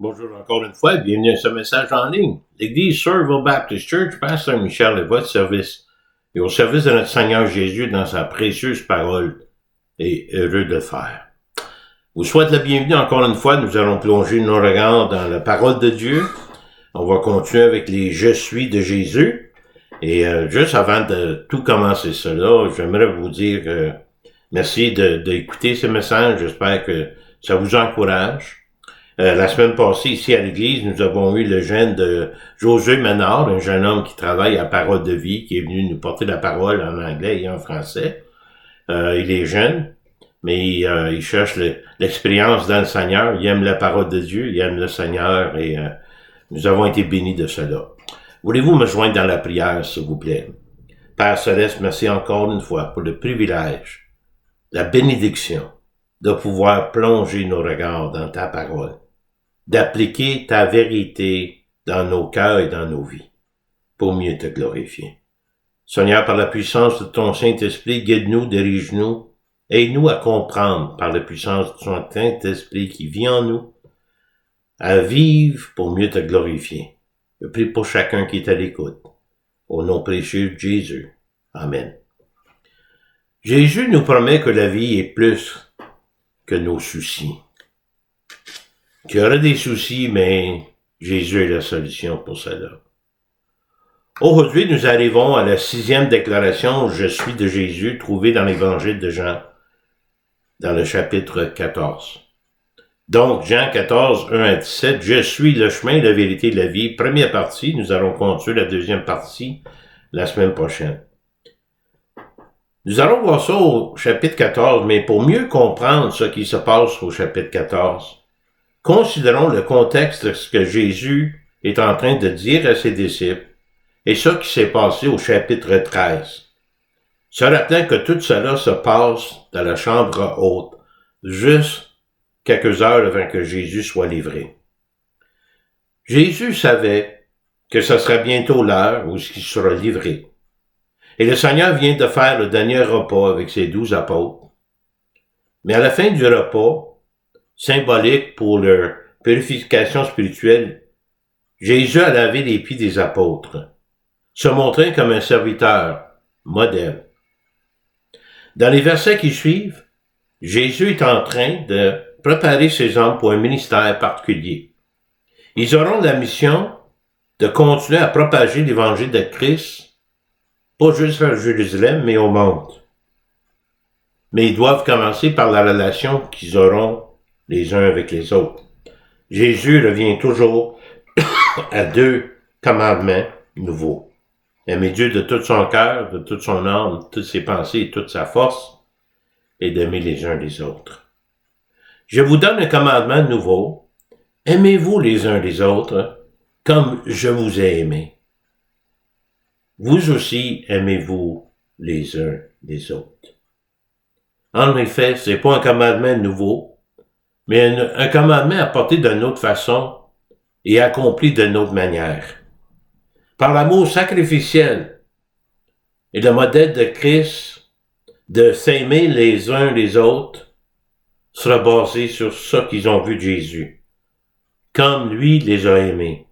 Bonjour encore une fois, bienvenue à ce message en ligne. L'Église Sourville Baptist Church, Pasteur Michel est votre service et au service de notre Seigneur Jésus dans sa précieuse parole et heureux de le faire. Vous souhaite la bienvenue encore une fois, nous allons plonger nos regards dans la parole de Dieu. On va continuer avec les « Je suis » de Jésus. Et juste avant de tout commencer cela, j'aimerais vous dire merci d'écouter ce message. J'espère que ça vous encourage. La semaine passée, ici à l'église, nous avons eu le jeune de Josué Ménard, un jeune homme qui travaille à Parole de vie, qui est venu nous porter la parole en anglais et en français. Il est jeune, mais il cherche l'expérience dans le Seigneur. Il aime la parole de Dieu, il aime le Seigneur et nous avons été bénis de cela. Voulez-vous me joindre dans la prière, s'il vous plaît? Père Céleste, merci encore une fois pour le privilège, la bénédiction de pouvoir plonger nos regards dans ta parole, d'appliquer ta vérité dans nos cœurs et dans nos vies, pour mieux te glorifier. Seigneur, par la puissance de ton Saint-Esprit, guide-nous, dirige-nous, aide-nous à comprendre par la puissance de ton Saint-Esprit qui vit en nous, à vivre pour mieux te glorifier. Je prie pour chacun qui est à l'écoute. Au nom précieux de Jésus. Amen. Jésus nous promet que la vie est plus que nos soucis. Tu auras des soucis, mais Jésus est la solution pour cela. Aujourd'hui, nous arrivons à la 6e déclaration « Je suis » de Jésus, trouvée dans l'Évangile de Jean, dans le chapitre 14. Donc, Jean 14, 1 à 17, « Je suis le chemin, la vérité et la vie ». Première partie, nous allons continuer la deuxième partie la semaine prochaine. Nous allons voir ça au chapitre 14, mais pour mieux comprendre ce qui se passe au chapitre 14, considérons le contexte de ce que Jésus est en train de dire à ses disciples et ce qui s'est passé au chapitre 13. Se rappelant que tout cela se passe dans la chambre haute, juste quelques heures avant que Jésus soit livré. Jésus savait que ce serait bientôt l'heure où il sera livré. Et le Seigneur vient de faire le dernier repas avec ses 12 apôtres. Mais à la fin du repas, symbolique pour leur purification spirituelle, Jésus a lavé les pieds des apôtres, se montrant comme un serviteur modèle. Dans les versets qui suivent, Jésus est en train de préparer ses hommes pour un ministère particulier. Ils auront la mission de continuer à propager l'évangile de Christ, pas juste à Jérusalem, mais au monde. Mais ils doivent commencer par la relation qu'ils auront les uns avec les autres. Jésus revient toujours à 2 commandements nouveaux. Aimer Dieu de tout son cœur, de toute son âme, de toutes ses pensées et toute sa force, et d'aimer les uns les autres. Je vous donne un commandement nouveau. Aimez-vous les uns les autres comme je vous ai aimé. Vous aussi aimez-vous les uns les autres. En effet, c'est pas un commandement nouveau, mais un commandement apporté d'une autre façon et accompli d'une autre manière. Par l'amour sacrificiel et le modèle de Christ de s'aimer les uns les autres sera basé sur ce qu'ils ont vu de Jésus, comme lui les a aimés.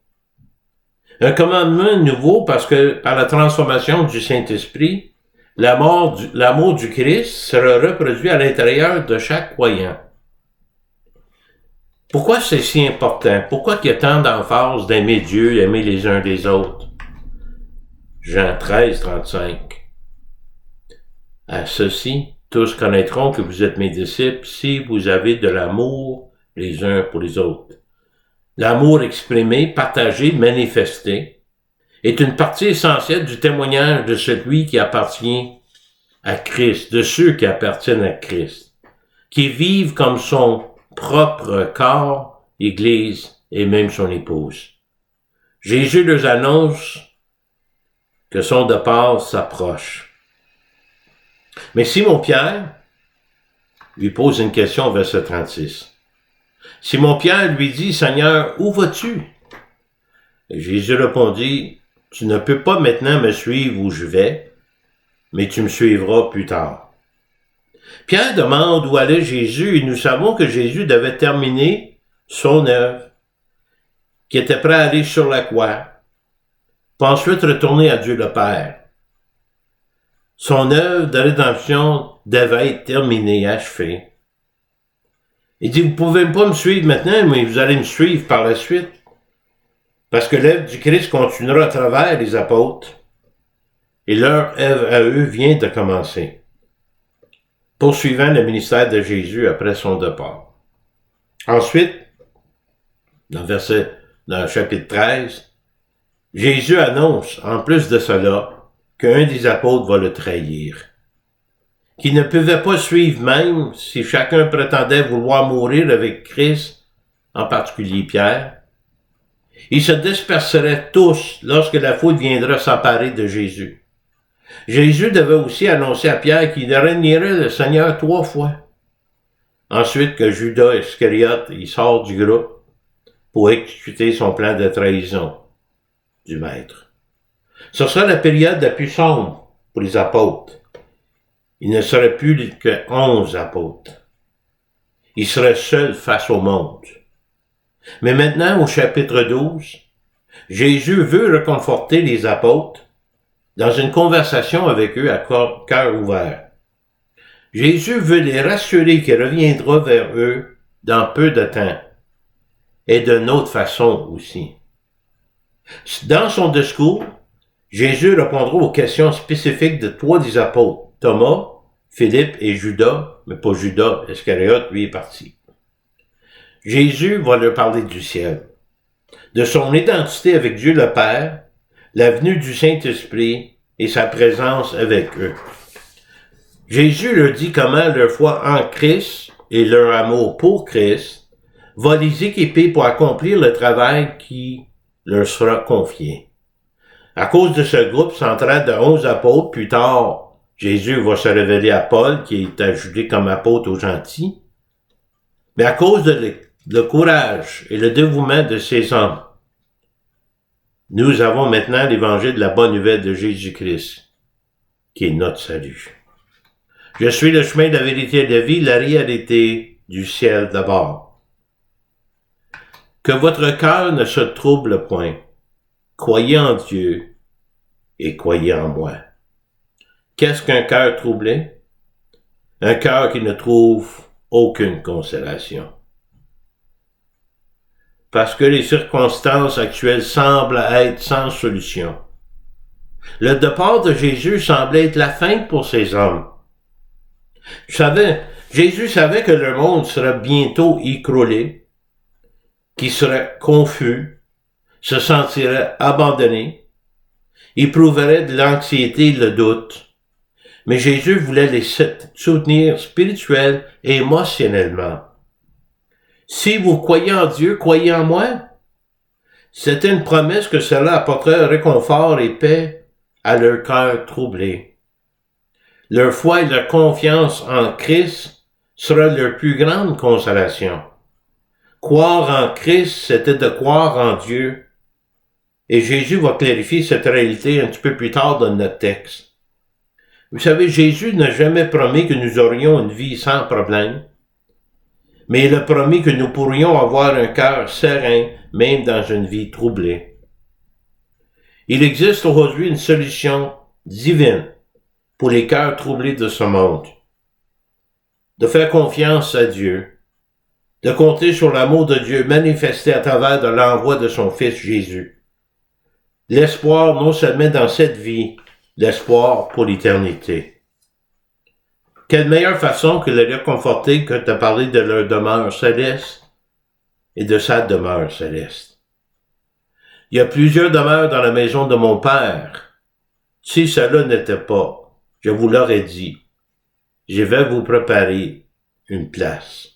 Un commandement nouveau parce que par la transformation du Saint-Esprit, l'amour du Christ sera reproduit à l'intérieur de chaque croyant. Pourquoi c'est si important? Pourquoi il y a tant d'emphase d'aimer Dieu, aimer les uns les autres? Jean 13, 35. À ceci, tous connaîtront que vous êtes mes disciples si vous avez de l'amour les uns pour les autres. L'amour exprimé, partagé, manifesté est une partie essentielle du témoignage de celui qui appartient à Christ, de ceux qui appartiennent à Christ, qui vivent comme son propre corps, Église et même son épouse. Jésus leur annonce que son départ s'approche. Mais Simon-Pierre lui pose une question au verset 36. Simon-Pierre lui dit, « Seigneur, où vas-tu? » Et Jésus répondit, « Tu ne peux pas maintenant me suivre où je vais, mais tu me suivras plus tard. » Pierre demande où allait Jésus et nous savons que Jésus devait terminer son œuvre qui était prêt à aller sur la croix, puis ensuite retourner à Dieu le Père. Son œuvre de rédemption devait être terminée, achevée. Il dit, vous pouvez pas me suivre maintenant, mais vous allez me suivre par la suite. Parce que l'œuvre du Christ continuera à travers les apôtres. Et leur œuvre à eux vient de commencer. Poursuivant le ministère de Jésus après son départ. Ensuite, dans le chapitre 13, Jésus annonce, en plus de cela, qu'un des apôtres va le trahir. Qu'il ne pouvait pas suivre même si chacun prétendait vouloir mourir avec Christ, en particulier Pierre. Ils se disperseraient tous lorsque la foule viendra s'emparer de Jésus. Jésus devait aussi annoncer à Pierre qu'il régnerait le Seigneur 3 fois. Ensuite que Judas Iscariote, il sort du groupe pour exécuter son plan de trahison du Maître. Ce sera la période la plus sombre pour les apôtres. Il ne serait plus que 11 apôtres. Il serait seul face au monde. Mais maintenant, au chapitre 12, Jésus veut réconforter les apôtres dans une conversation avec eux à cœur ouvert. Jésus veut les rassurer qu'il reviendra vers eux dans peu de temps et d'une autre façon aussi. Dans son discours, Jésus répondra aux questions spécifiques de 3 des apôtres, Thomas, Philippe et Judas, mais pas Judas Iscariote, lui est parti. Jésus va leur parler du ciel, de son identité avec Dieu le Père, la venue du Saint-Esprit et sa présence avec eux. Jésus leur dit comment leur foi en Christ et leur amour pour Christ va les équiper pour accomplir le travail qui leur sera confié. À cause de ce groupe central de 11 apôtres, plus tard, Jésus va se révéler à Paul, qui est ajouté comme apôtre aux gentils. Mais à cause de le courage et le dévouement de ces hommes, nous avons maintenant l'évangile de la bonne nouvelle de Jésus-Christ, qui est notre salut. Je suis le chemin de la vérité et de la vie, la réalité du ciel d'abord. Que votre cœur ne se trouble point. Croyez en Dieu et croyez en moi. Qu'est-ce qu'un cœur troublé? Un cœur qui ne trouve aucune consolation. Parce que les circonstances actuelles semblent être sans solution. Le départ de Jésus semblait être la fin pour ces hommes. Jésus savait que le monde serait bientôt écroulé, qu'il serait confus, se sentirait abandonné, éprouverait de l'anxiété et le doute. Mais Jésus voulait les soutenir spirituellement et émotionnellement. Si vous croyez en Dieu, croyez en moi. C'était une promesse que cela apporterait réconfort et paix à leur cœur troublé. Leur foi et leur confiance en Christ sera leur plus grande consolation. Croire en Christ, c'était de croire en Dieu. Et Jésus va clarifier cette réalité un petit peu plus tard dans notre texte. Vous savez, Jésus n'a jamais promis que nous aurions une vie sans problème, mais il a promis que nous pourrions avoir un cœur serein, même dans une vie troublée. Il existe aujourd'hui une solution divine pour les cœurs troublés de ce monde. De faire confiance à Dieu, de compter sur l'amour de Dieu manifesté à travers de l'envoi de son Fils Jésus. L'espoir non seulement dans cette vie, l'espoir pour l'éternité. Quelle meilleure façon que de les réconforter que de parler de leur demeure céleste et de sa demeure céleste. Il y a plusieurs demeures dans la maison de mon Père. Si cela n'était pas, je vous l'aurais dit, je vais vous préparer une place.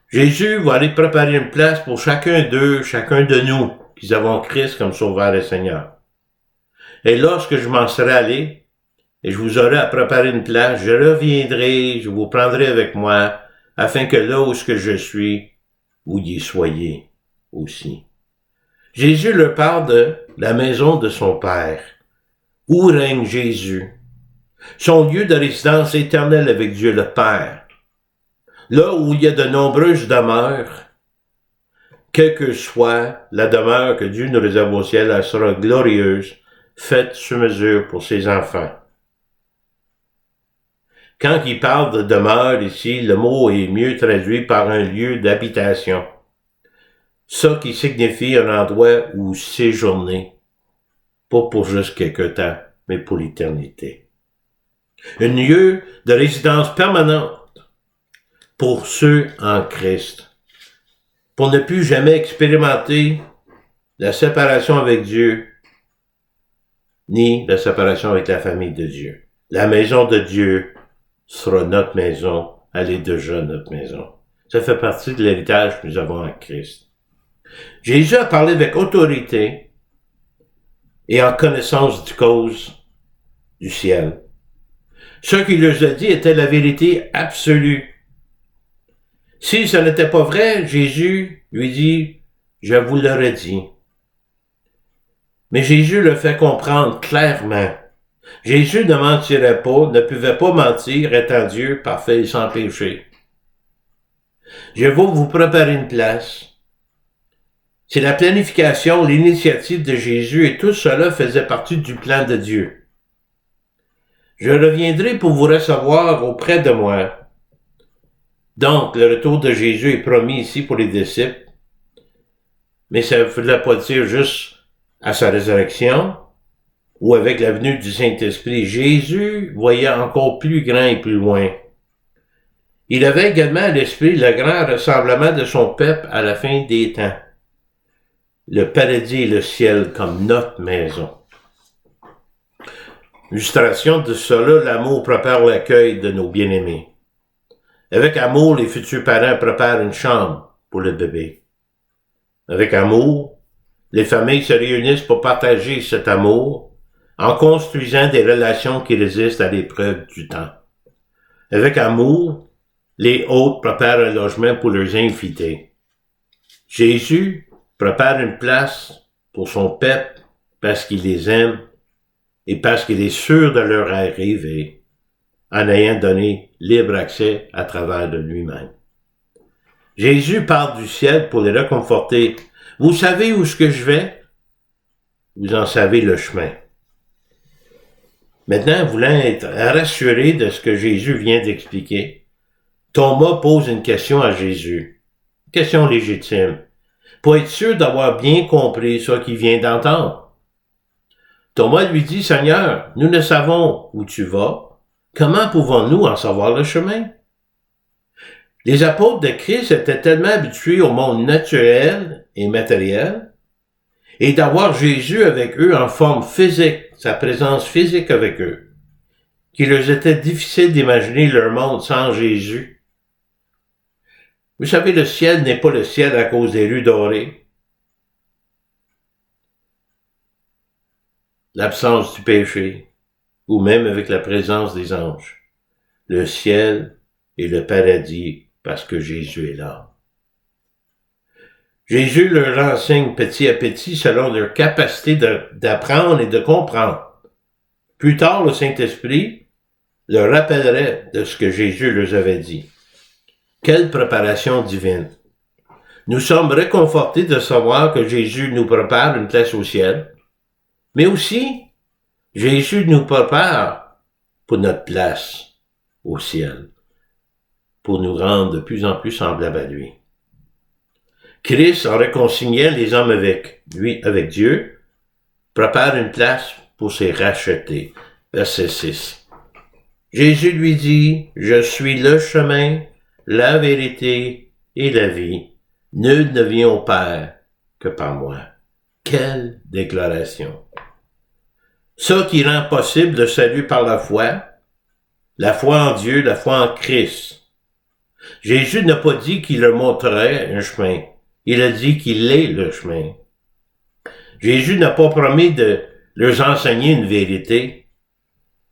Jésus va aller préparer une place pour chacun d'eux, chacun de nous, qui avons Christ comme Sauveur et Seigneur. Et lorsque je m'en serai allé, et je vous aurai à préparer une place, je reviendrai, je vous prendrai avec moi, afin que là où je suis, vous y soyez aussi. Jésus leur parle de la maison de son Père, où règne Jésus, son lieu de résidence éternelle avec Dieu le Père, là où il y a de nombreuses demeures, quelle que soit la demeure que Dieu nous réserve au ciel, elle sera glorieuse, faite sur mesure pour ses enfants. Quand il parle de demeure ici, le mot est mieux traduit par un lieu d'habitation. Ça qui signifie un endroit où séjourner, pas pour juste quelque temps, mais pour l'éternité. Un lieu de résidence permanente pour ceux en Christ, pour ne plus jamais expérimenter la séparation avec Dieu, ni la séparation avec la famille de Dieu. La maison de Dieu sera notre maison, elle est déjà notre maison. Ça fait partie de l'héritage que nous avons en Christ. Jésus a parlé avec autorité et en connaissance du cause du ciel. Ce qu'il leur a dit était la vérité absolue. Si ce n'était pas vrai, Jésus lui dit, je vous l'aurais dit. Mais Jésus le fait comprendre clairement. Jésus ne mentirait pas, ne pouvait pas mentir, étant Dieu parfait et sans péché. Je vais vous préparer une place. C'est la planification, l'initiative de Jésus et tout cela faisait partie du plan de Dieu. Je reviendrai pour vous recevoir auprès de moi. Donc, le retour de Jésus est promis ici pour les disciples, mais ça ne voulait pas dire juste à sa résurrection ou avec la venue du Saint-Esprit. Jésus voyait encore plus grand et plus loin. Il avait également à l'esprit le grand rassemblement de son peuple à la fin des temps. Le paradis et le ciel comme notre maison. Illustration de cela, l'amour prépare l'accueil de nos bien-aimés. Avec amour, les futurs parents préparent une chambre pour le bébé. Avec amour, les familles se réunissent pour partager cet amour en construisant des relations qui résistent à l'épreuve du temps. Avec amour, les hôtes préparent un logement pour leurs invités. Jésus prépare une place pour son peuple parce qu'il les aime et parce qu'il est sûr de leur arrivée en ayant donné libre accès à travers de lui-même. Jésus parle du ciel pour les réconforter. Vous savez où est-ce que je vais? Vous en savez le chemin. Maintenant, voulant être rassuré de ce que Jésus vient d'expliquer, Thomas pose une question à Jésus. Une question légitime. Pour être sûr d'avoir bien compris ce qu'il vient d'entendre. Thomas lui dit, Seigneur, nous ne savons où tu vas. Comment pouvons-nous en savoir le chemin? Les apôtres de Christ étaient tellement habitués au monde naturel et matériel et d'avoir Jésus avec eux en forme physique, sa présence physique avec eux, qu'il leur était difficile d'imaginer leur monde sans Jésus. Vous savez, le ciel n'est pas le ciel à cause des rues dorées, l'absence du péché, ou même avec la présence des anges. Le ciel est le paradis parce que Jésus est là. Jésus leur enseigne petit à petit selon leur capacité d'apprendre et de comprendre. Plus tard, le Saint-Esprit leur rappellerait de ce que Jésus leur avait dit. Quelle préparation divine! Nous sommes réconfortés de savoir que Jésus nous prépare une place au ciel, mais aussi, Jésus nous prépare pour notre place au ciel, pour nous rendre de plus en plus semblables à lui. Christ, en réconciliant les hommes avec lui, avec Dieu, prépare une place pour ses rachetés. Verset 6. Jésus lui dit, « Je suis le chemin, la vérité et la vie. Nul ne vient au Père que par moi. » Quelle déclaration! Ça qui rend possible le salut par la foi en Dieu, la foi en Christ. Jésus n'a pas dit qu'il leur montrerait un chemin. Il a dit qu'il est le chemin. Jésus n'a pas promis de leur enseigner une vérité.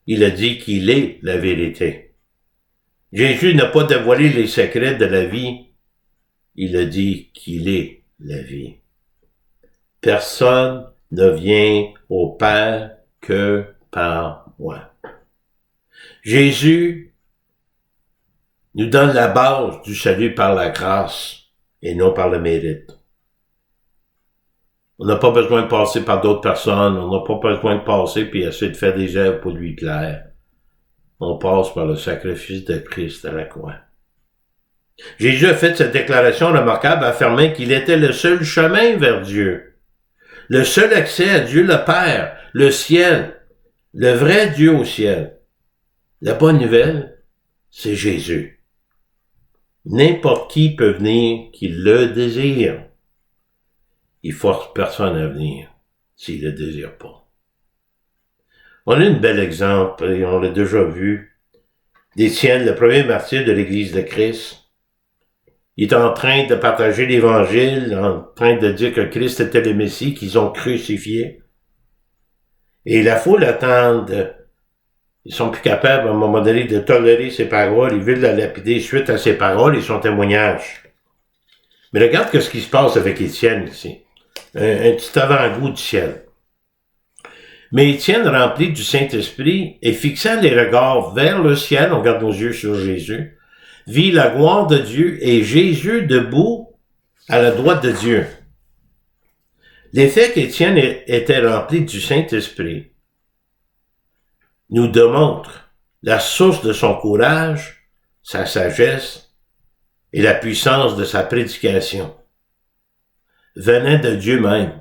Il a dit qu'il est la vérité. Jésus n'a pas dévoilé les secrets de la vie. Il a dit qu'il est la vie. Personne ne vient au Père que par moi. Jésus nous donne la base du salut par la grâce et non par le mérite. On n'a pas besoin de passer par d'autres personnes. On n'a pas besoin de passer puis essayer de faire des œuvres pour lui plaire. On passe par le sacrifice de Christ à la croix. Jésus a fait cette déclaration remarquable affirmant qu'il était le seul chemin vers Dieu. Le seul accès à Dieu le Père, le ciel, le vrai Dieu au ciel. La bonne nouvelle, c'est Jésus. N'importe qui peut venir qui le désire. Il force personne à venir s'il le désire pas. On a un bel exemple, et on l'a déjà vu, d'Étienne, le premier martyr de l'Église de Christ. Il est en train de partager l'Évangile, en train de dire que Christ était le Messie qu'ils ont crucifié. Et la foule attend, ils sont plus capables à un moment donné de tolérer ses paroles, ils veulent la lapider suite à ses paroles et son témoignage. Mais regarde ce qui se passe avec Étienne ici. Un petit avant-goût du ciel. Mais Étienne, rempli du Saint-Esprit, et fixant les regards vers le ciel, on garde nos yeux sur Jésus, vit la gloire de Dieu et Jésus debout à la droite de Dieu. L'effet qu'Étienne était rempli du Saint-Esprit nous démontre la source de son courage, sa sagesse et la puissance de sa prédication, venant de Dieu même.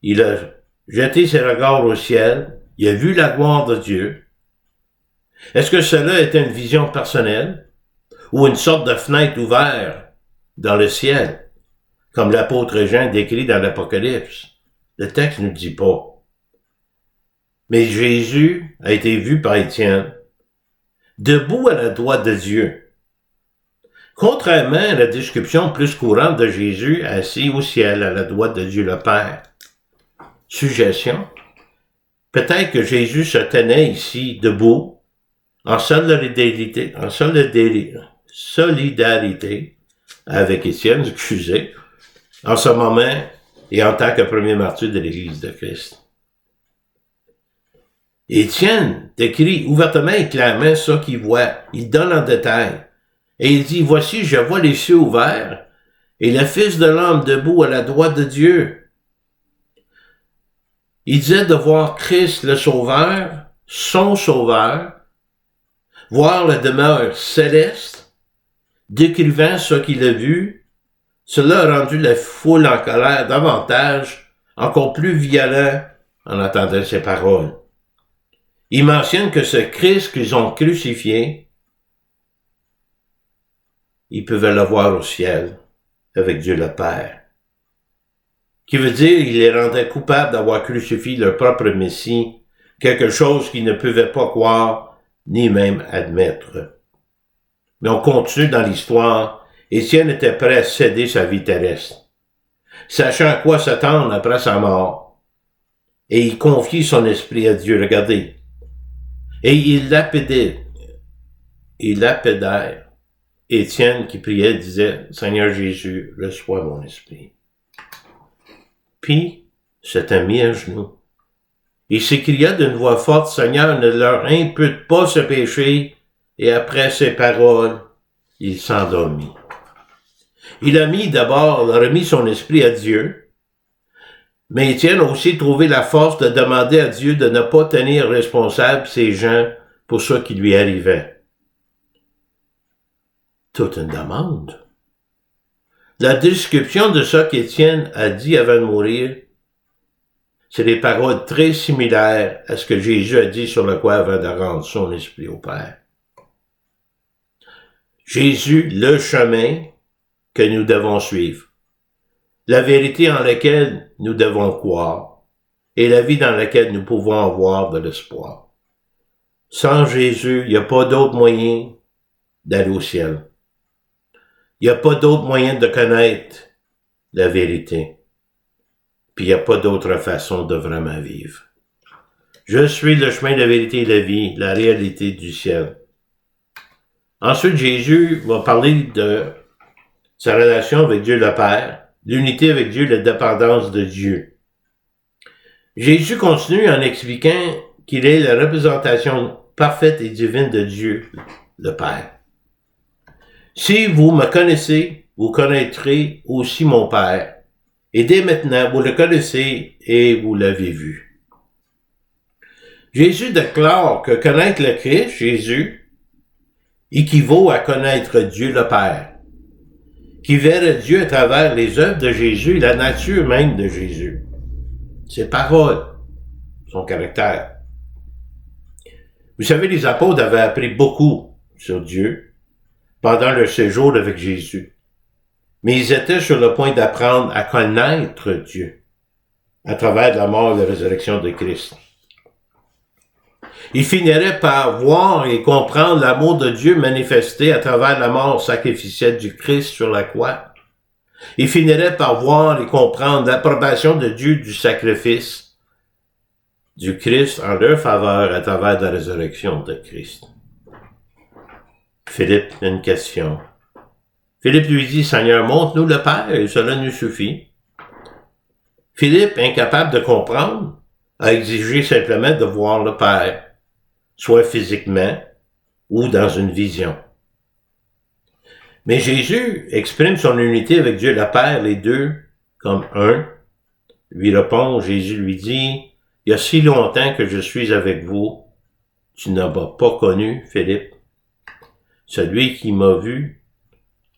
Il a jeté ses regards au ciel, il a vu la gloire de Dieu. Est-ce que cela était une vision personnelle ou une sorte de fenêtre ouverte dans le ciel, comme l'apôtre Jean décrit dans l'Apocalypse? Le texte ne nous dit pas. Mais Jésus a été vu par Étienne, debout à la droite de Dieu. Contrairement à la description plus courante de Jésus assis au ciel à la droite de Dieu le Père. Suggestion. Peut-être que Jésus se tenait ici debout, en solidarité avec Étienne, excusez, en ce moment et en tant que premier martyr de l'Église de Christ. Étienne décrit ouvertement et clairement ce qu'il voit. Il donne en détail. Et il dit, voici, je vois les cieux ouverts et le Fils de l'homme debout à la droite de Dieu. Il disait de voir Christ le Sauveur, son Sauveur, voir la demeure céleste, décrivant ce qu'il a vu. Cela a rendu la foule en colère davantage, encore plus violent en entendant ses paroles. Il mentionne que ce Christ qu'ils ont crucifié, ils pouvaient le voir au ciel avec Dieu le Père. Qui veut dire qu'il les rendait coupables d'avoir crucifié leur propre Messie, quelque chose qu'ils ne pouvaient pas croire ni même admettre. Mais on continue dans l'histoire. Étienne était prêt à céder sa vie terrestre, sachant à quoi s'attendre après sa mort. Et il confie son esprit à Dieu, regardez. Et il lapidait Étienne qui priait disait, Seigneur Jésus, reçois mon esprit. Puis, s'était mis à genoux. Il s'écria d'une voix forte, Seigneur, ne leur impute pas ce péché, et après ces paroles, il s'endormit. Il a remis son esprit à Dieu, mais Étienne a aussi trouvé la force de demander à Dieu de ne pas tenir responsable ces gens pour ce qui lui arrivait. Toute une demande. La description de ce qu'Étienne a dit avant de mourir, c'est des paroles très similaires à ce que Jésus a dit sur la croix avant de rendre son esprit au Père. Jésus, le chemin que nous devons suivre, la vérité en laquelle nous devons croire et la vie dans laquelle nous pouvons avoir de l'espoir. Sans Jésus, il n'y a pas d'autre moyen d'aller au ciel. Il n'y a pas d'autre moyen de connaître la vérité. Puis il n'y a pas d'autre façon de vraiment vivre. Je suis le chemin, la vérité et la vie, la réalité du ciel. Ensuite, Jésus va parler de sa relation avec Dieu le Père, l'unité avec Dieu, la dépendance de Dieu. Jésus continue en expliquant qu'il est la représentation parfaite et divine de Dieu, le Père. Si vous me connaissez, vous connaîtrez aussi mon Père. Et dès maintenant, vous le connaissez et vous l'avez vu. Jésus déclare que connaître le Christ, Jésus, équivaut à connaître Dieu le Père, qui verrait Dieu à travers les œuvres de Jésus et la nature même de Jésus. Ses paroles, son caractère. Vous savez, les apôtres avaient appris beaucoup sur Dieu pendant leur séjour avec Jésus. Mais ils étaient sur le point d'apprendre à connaître Dieu à travers la mort et la résurrection de Christ. Ils finiraient par voir et comprendre l'amour de Dieu manifesté à travers la mort sacrificielle du Christ sur la croix. Ils finiraient par voir et comprendre l'approbation de Dieu du sacrifice du Christ en leur faveur à travers la résurrection de Christ. Philippe a une question. Philippe lui dit, Seigneur, montre-nous le Père et cela nous suffit. Philippe, incapable de comprendre, a exigé simplement de voir le Père, soit physiquement ou dans une vision. Mais Jésus exprime son unité avec Dieu le Père, les deux, comme un. Lui répond, Jésus lui dit, il y a si longtemps que je suis avec vous, tu n'as pas connu, Philippe. Celui qui m'a vu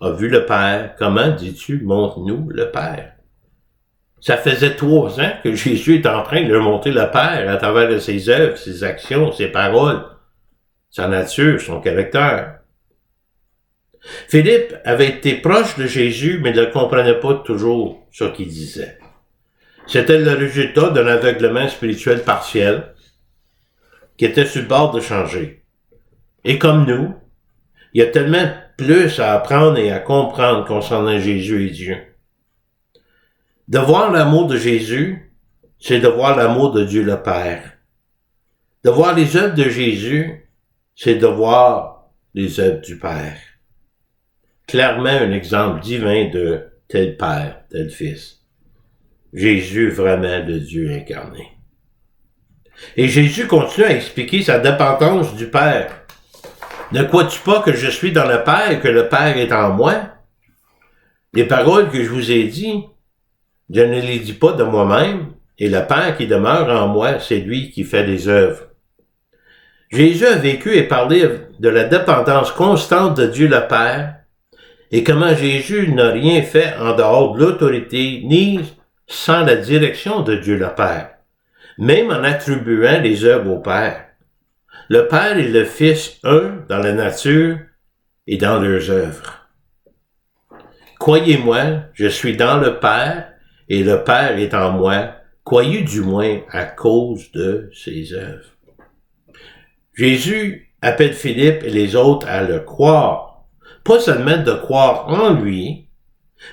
a vu le Père. Comment dis-tu, montre-nous le Père? Ça faisait 3 ans que Jésus est en train de leur montrer le Père à travers ses œuvres, ses actions, ses paroles, sa nature, son caractère. Philippe avait été proche de Jésus, mais ne comprenait pas toujours ce qu'il disait. C'était le résultat d'un aveuglement spirituel partiel qui était sur le bord de changer. Et comme nous, il y a tellement plus à apprendre et à comprendre concernant Jésus et Dieu. De voir l'amour de Jésus, c'est de voir l'amour de Dieu le Père. De voir les œuvres de Jésus, c'est de voir les œuvres du Père. Clairement un exemple divin de tel Père, tel Fils. Jésus vraiment le Dieu incarné. Et Jésus continue à expliquer sa dépendance du Père. Ne crois-tu pas que je suis dans le Père et que le Père est en moi? Les paroles que je vous ai dites, je ne les dis pas de moi-même, et le Père qui demeure en moi, c'est lui qui fait les œuvres. Jésus a vécu et parlé de la dépendance constante de Dieu le Père, et comment Jésus n'a rien fait en dehors de l'autorité, ni sans la direction de Dieu le Père, même en attribuant les œuvres au Père. Le Père et le Fils, un dans la nature et dans leurs œuvres. Croyez-moi, je suis dans le Père, et le Père est en moi, croyez du moins à cause de ses œuvres. Jésus appelle Philippe et les autres à le croire, pas seulement de croire en lui,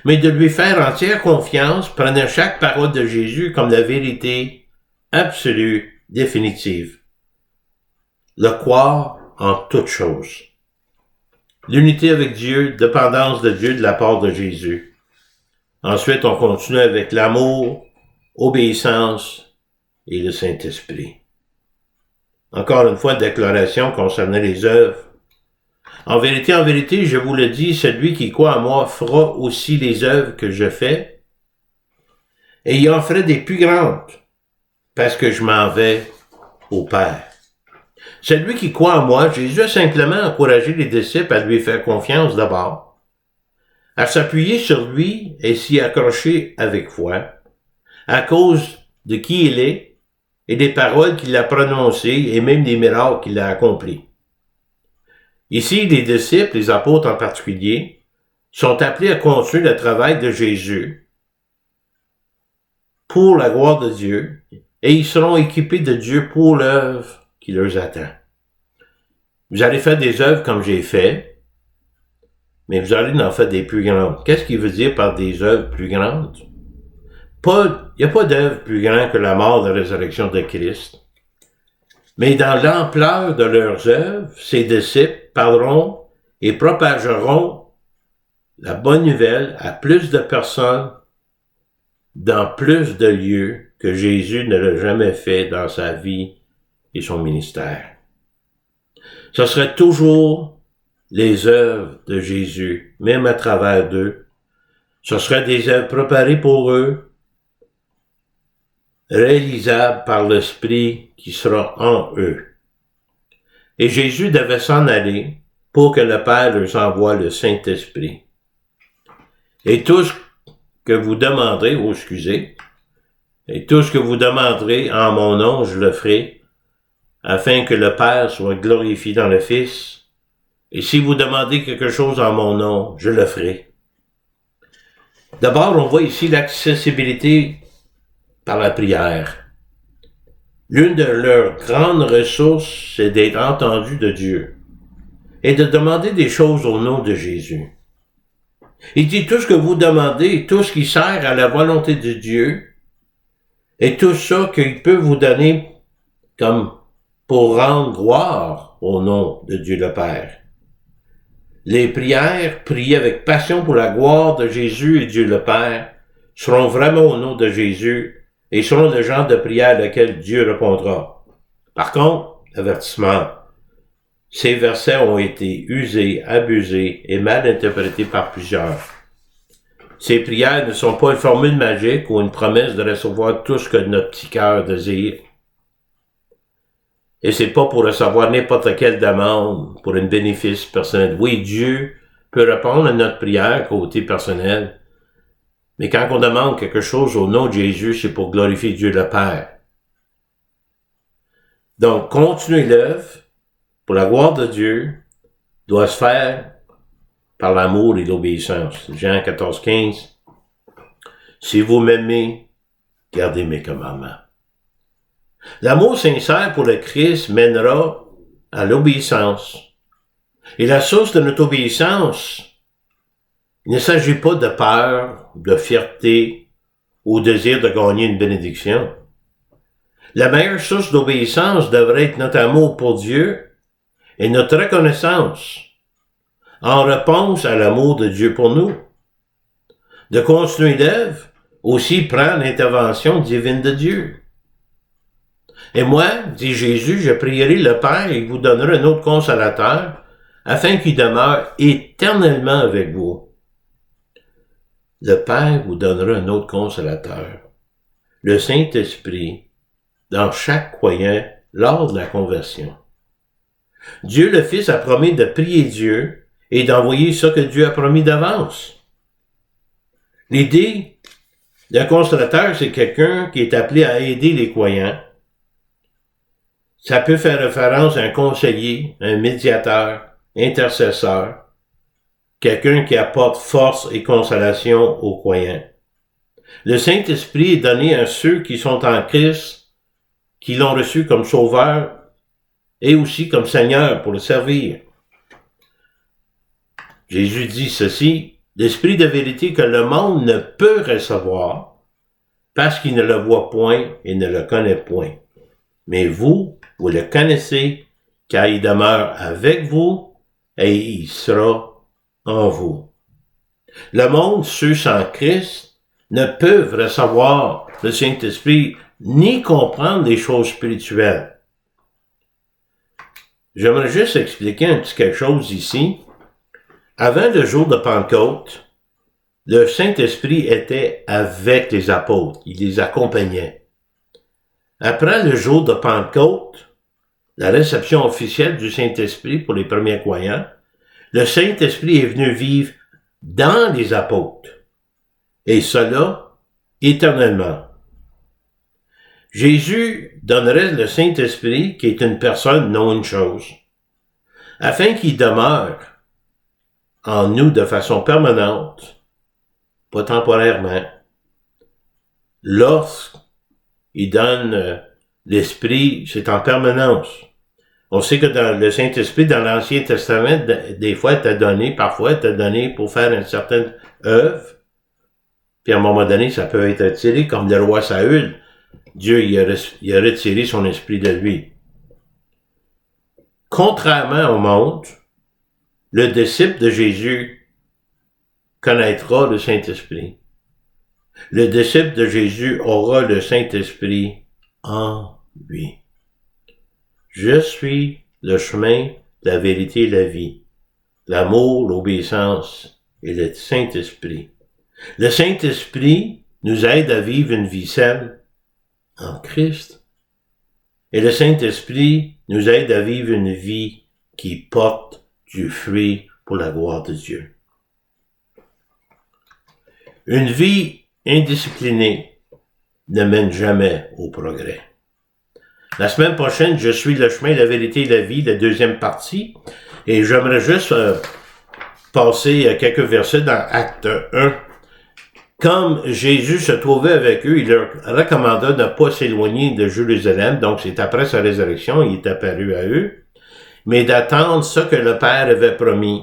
mais de lui faire entière confiance, prenant chaque parole de Jésus comme la vérité absolue, définitive. Le croire en toutes choses. L'unité avec Dieu, dépendance de Dieu de la part de Jésus. Ensuite, on continue avec l'amour, obéissance et le Saint-Esprit. Encore une fois, une déclaration concernant les œuvres. En vérité, je vous le dis, celui qui croit en moi fera aussi les œuvres que je fais, et il en fera des plus grandes, parce que je m'en vais au Père. Celui qui croit en moi, Jésus a simplement encouragé les disciples à lui faire confiance d'abord, à s'appuyer sur lui et s'y accrocher avec foi, à cause de qui il est et des paroles qu'il a prononcées et même des miracles qu'il a accomplis. Ici, les disciples, les apôtres en particulier, sont appelés à continuer le travail de Jésus pour la gloire de Dieu et ils seront équipés de Dieu pour l'œuvre qui leur attend. Vous allez faire des œuvres comme j'ai fait, mais vous allez en faire des plus grandes. Qu'est-ce qu'il veut dire par des œuvres plus grandes? Il n'y a pas d'œuvre plus grande que la mort et la résurrection de Christ. Mais dans l'ampleur de leurs œuvres, ces disciples parleront et propageront la bonne nouvelle à plus de personnes dans plus de lieux que Jésus ne l'a jamais fait dans sa vie et son ministère. Ce serait toujours les œuvres de Jésus, même à travers d'eux, Ce seraient des œuvres préparées pour eux, réalisables par l'Esprit qui sera en eux. Et Jésus devait s'en aller pour que le Père leur envoie le Saint-Esprit. Et tout ce que vous demanderez, et tout ce que vous demanderez en mon nom, je le ferai, afin que le Père soit glorifié dans le Fils. Et si vous demandez quelque chose en mon nom, je le ferai. D'abord, on voit ici l'accessibilité par la prière. L'une de leurs grandes ressources, c'est d'être entendu de Dieu et de demander des choses au nom de Jésus. Il dit tout ce que vous demandez, tout ce qui sert à la volonté de Dieu, et tout ça qu'il peut vous donner comme pour rendre gloire au nom de Dieu le Père. Les prières priées avec passion pour la gloire de Jésus et Dieu le Père seront vraiment au nom de Jésus et seront le genre de prière à laquelle Dieu répondra. Par contre, avertissement, ces versets ont été usés, abusés et mal interprétés par plusieurs. Ces prières ne sont pas une formule magique ou une promesse de recevoir tout ce que notre petit cœur désire. Et c'est pas pour recevoir n'importe quelle demande, pour un bénéfice personnel. Oui, Dieu peut répondre à notre prière côté personnel, mais quand on demande quelque chose au nom de Jésus, c'est pour glorifier Dieu le Père. Donc, continuer l'œuvre pour la gloire de Dieu doit se faire par l'amour et l'obéissance. Jean 14,15. Si vous m'aimez, gardez mes commandements. L'amour sincère pour le Christ mènera à l'obéissance. Et la source de notre obéissance, il ne s'agit pas de peur, de fierté ou désir de gagner une bénédiction. La meilleure source d'obéissance devrait être notre amour pour Dieu et notre reconnaissance en réponse à l'amour de Dieu pour nous. De continuer l'œuvre aussi prend l'intervention divine de Dieu. Et moi, dit Jésus, je prierai le Père et il vous donnera un autre consolateur, afin qu'il demeure éternellement avec vous. Le Père vous donnera un autre consolateur, le Saint-Esprit, dans chaque croyant lors de la conversion. Dieu le Fils a promis de prier Dieu et d'envoyer ce que Dieu a promis d'avance. L'idée d'un consolateur, c'est quelqu'un qui est appelé à aider les croyants. Ça peut faire référence à un conseiller, un médiateur, intercesseur, quelqu'un qui apporte force et consolation aux croyants. Le Saint-Esprit est donné à ceux qui sont en Christ, qui l'ont reçu comme sauveur et aussi comme Seigneur pour le servir. Jésus dit ceci, l'Esprit de vérité que le monde ne peut recevoir parce qu'il ne le voit point et ne le connaît point. Mais vous le connaissez, car il demeure avec vous et il sera en vous. Le monde, ceux sans Christ, ne peuvent recevoir le Saint-Esprit ni comprendre les choses spirituelles. J'aimerais juste expliquer un petit quelque chose ici. Avant le jour de Pentecôte, le Saint-Esprit était avec les apôtres, il les accompagnait. Après le jour de Pentecôte, la réception officielle du Saint-Esprit pour les premiers croyants, le Saint-Esprit est venu vivre dans les apôtres, et cela éternellement. Jésus donnerait le Saint-Esprit, qui est une personne, non une chose, afin qu'il demeure en nous de façon permanente, pas temporairement. Lorsqu'il donne l'Esprit, c'est en permanence. On sait que dans le Saint-Esprit, dans l'Ancien Testament, des fois, parfois, il t'a donné pour faire une certaine œuvre, puis à un moment donné, ça peut être retiré, comme le roi Saül. Dieu il a retiré son esprit de lui. Contrairement au monde, le disciple de Jésus connaîtra le Saint-Esprit. Le disciple de Jésus aura le Saint-Esprit en lui. Je suis le chemin, la vérité et la vie, l'amour, l'obéissance et le Saint-Esprit. Le Saint-Esprit nous aide à vivre une vie saine en Christ. Et le Saint-Esprit nous aide à vivre une vie qui porte du fruit pour la gloire de Dieu. Une vie indisciplinée ne mène jamais au progrès. La semaine prochaine, je suis le chemin, la vérité et la vie, la deuxième partie, et j'aimerais juste passer quelques versets dans Acte 1. Comme Jésus se trouvait avec eux, il leur recommanda de ne pas s'éloigner de Jérusalem, donc c'est après sa résurrection, il est apparu à eux, mais d'attendre ce que le Père avait promis,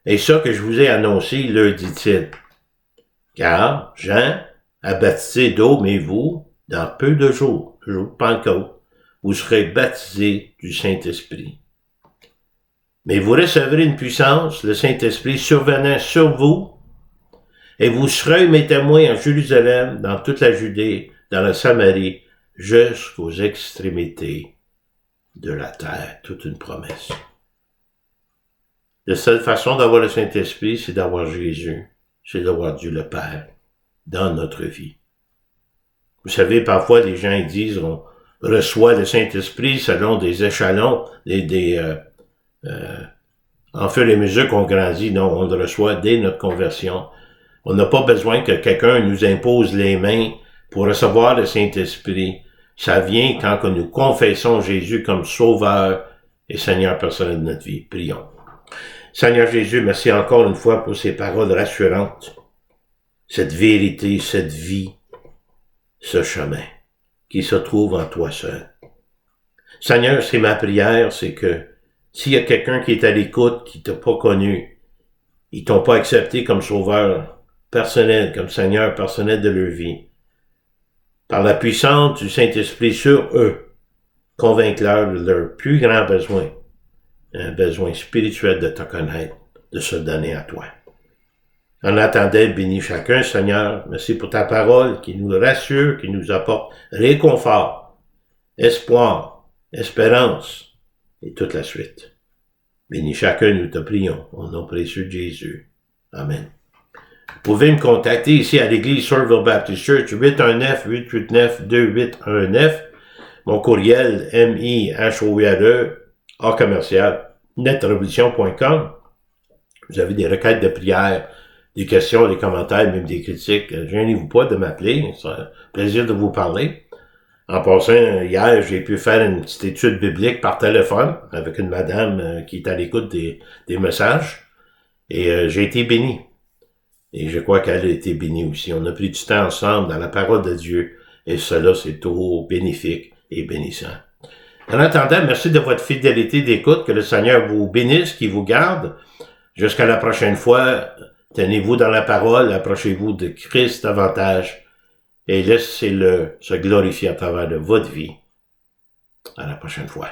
et ça que je vous ai annoncé, leur dit-il. Car Jean a baptisé d'eau, mais vous, dans peu de jours, le jour de Pentecôte, vous serez baptisés du Saint-Esprit. Mais vous recevrez une puissance, le Saint-Esprit survenant sur vous, et vous serez mes témoins en Jérusalem, dans toute la Judée, dans la Samarie, jusqu'aux extrémités de la terre. Toute une promesse. La seule façon d'avoir le Saint-Esprit, c'est d'avoir Jésus, c'est d'avoir Dieu le Père dans notre vie. Vous savez, parfois, les gens ils disent, on reçoit le Saint-Esprit selon des échelons, en fur et à mesure qu'on grandit. Non, on le reçoit dès notre conversion. On n'a pas besoin que quelqu'un nous impose les mains pour recevoir le Saint-Esprit. Ça vient quand nous confessons Jésus comme Sauveur et Seigneur personnel de notre vie. Prions. Seigneur Jésus, merci encore une fois pour ces paroles rassurantes, cette vérité, cette vie, ce chemin qui se trouve en toi seul. Seigneur, c'est ma prière, c'est que s'il y a quelqu'un qui est à l'écoute, qui t'a pas connu, ils t'ont pas accepté comme Sauveur personnel, comme Seigneur personnel de leur vie, par la puissance du Saint-Esprit sur eux, convainc-leur de leur plus grand besoin, un besoin spirituel de te connaître, de se donner à toi. En attendant, bénis chacun, Seigneur. Merci pour ta parole qui nous rassure, qui nous apporte réconfort, espoir, espérance et toute la suite. Bénis chacun, nous te prions, au nom précieux de Jésus. Amen. Vous pouvez me contacter ici à l'église Sourville Baptist Church, 819-889-2819. Mon courriel, mihoure@netrevolution.com. Vous avez des requêtes de prière, des questions, des commentaires, même des critiques. Gênez-vous pas de m'appeler. C'est un plaisir de vous parler. En passant, hier, j'ai pu faire une petite étude biblique par téléphone avec une madame qui est à l'écoute des messages. Et j'ai été béni. Et je crois qu'elle a été bénie aussi. On a pris du temps ensemble dans la parole de Dieu. Et cela, c'est tout bénéfique et bénissant. En attendant, merci de votre fidélité d'écoute. Que le Seigneur vous bénisse, qu'il vous garde. Jusqu'à la prochaine fois, tenez-vous dans la parole, approchez-vous de Christ davantage et laissez-le se glorifier à travers de votre vie. À la prochaine fois.